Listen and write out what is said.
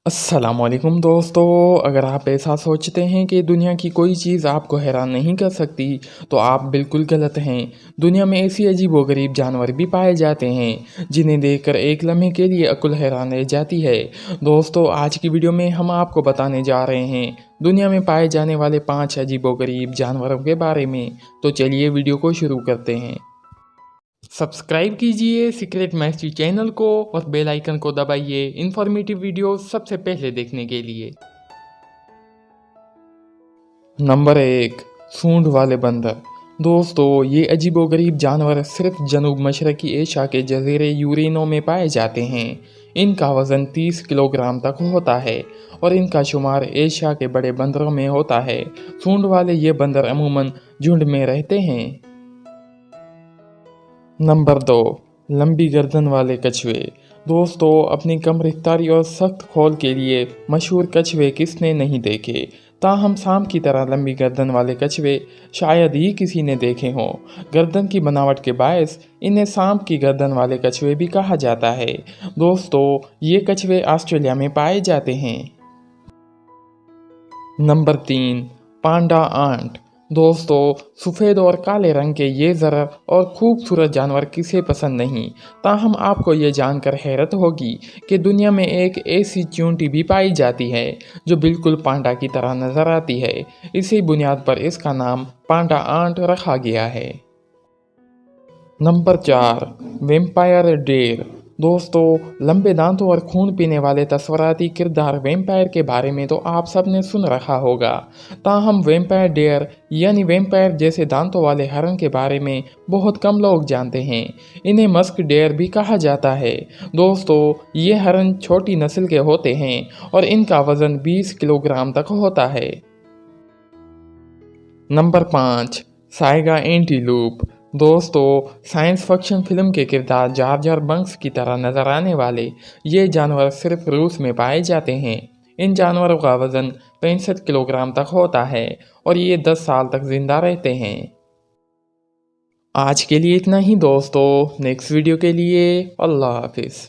अस्सलाम वालेकुम दोस्तों। अगर आप ऐसा सोचते हैं कि दुनिया की कोई चीज़ आपको हैरान नहीं कर सकती तो आप बिल्कुल गलत हैं। दुनिया में ऐसी अजीबोगरीब जानवर भी पाए जाते हैं जिन्हें देखकर एक लम्हे के लिए अक्ल हैरान रह जाती है। दोस्तों, आज की वीडियो में हम आपको बताने जा रहे हैं दुनिया में पाए जाने वाले 5 अजीबोगरीब जानवरों के बारे में। तो चलिए वीडियो को शुरू करते हैं। सब्सक्राइब कीजिए सीक्रेट मैस्ट्री चैनल को और बेल आइकन को दबाइए इंफॉर्मेटिव वीडियो सबसे पहले देखने के लिए। नंबर 1, सूंड वाले बंदर। दोस्तों, ये अजीबोगरीब जानवर सिर्फ जनूब मशरकी एशिया के जजीरे यूरेनो में पाए जाते हैं। इनका वज़न 30 किलोग्राम तक होता है और इनका शुमार एशिया के बड़े बंदरों में होता है। सूंड वाले ये बंदर अमूमन झुंड में रहते हैं। नंबर 2, लंबी गर्दन वाले कछुए। दोस्तों, अपनी कम रफ्तारी और सख्त खोल के लिए मशहूर कछुए किसने नहीं देखे। ताहम सांप की तरह लंबी गर्दन वाले कछुए शायद ही किसी ने देखे हों। गर्दन की बनावट के बायस इन्हें सांप की गर्दन वाले कछुए भी कहा जाता है। दोस्तों, ये कछुए ऑस्ट्रेलिया में पाए जाते हैं। नंबर 3, पांडा आंट। दोस्तों, सफ़ेद और काले रंग के ये ज़रा और खूबसूरत जानवर किसे पसंद नहीं। ताहम आपको ये जानकर हैरत होगी कि दुनिया में एक ऐसी चींटी भी पाई जाती है जो बिल्कुल पांडा की तरह नज़र आती है। इसी बुनियाद पर इसका नाम पांडा आंट रखा गया है। Number 4, vampire deer. दोस्तों, लंबे दांतों और खून पीने वाले तस्वराती किरदार वेम्पायर के बारे में तो आप सब ने सुन रखा होगा। ताहम वेम्पायर डेयर यानी वेम्पायर जैसे दांतों वाले हरन के बारे में बहुत कम लोग जानते हैं। इन्हें मस्क डेयर भी कहा जाता है। दोस्तों, ये हरन छोटी नस्ल के होते हैं और इनका वज़न 20 किलोग्राम तक होता है। Number 5, saiga antelope. दोस्तों, साइंस फिक्शन फिल्म के किरदार जार जार बंक्स की तरह नजर आने वाले ये जानवर सिर्फ रूस में पाए जाते हैं। इन जानवरों का वज़न 65 किलोग्राम तक होता है और ये 10 साल तक जिंदा रहते हैं। आज के लिए इतना ही दोस्तों। नेक्स्ट वीडियो के लिए अल्लाह हाफिज़।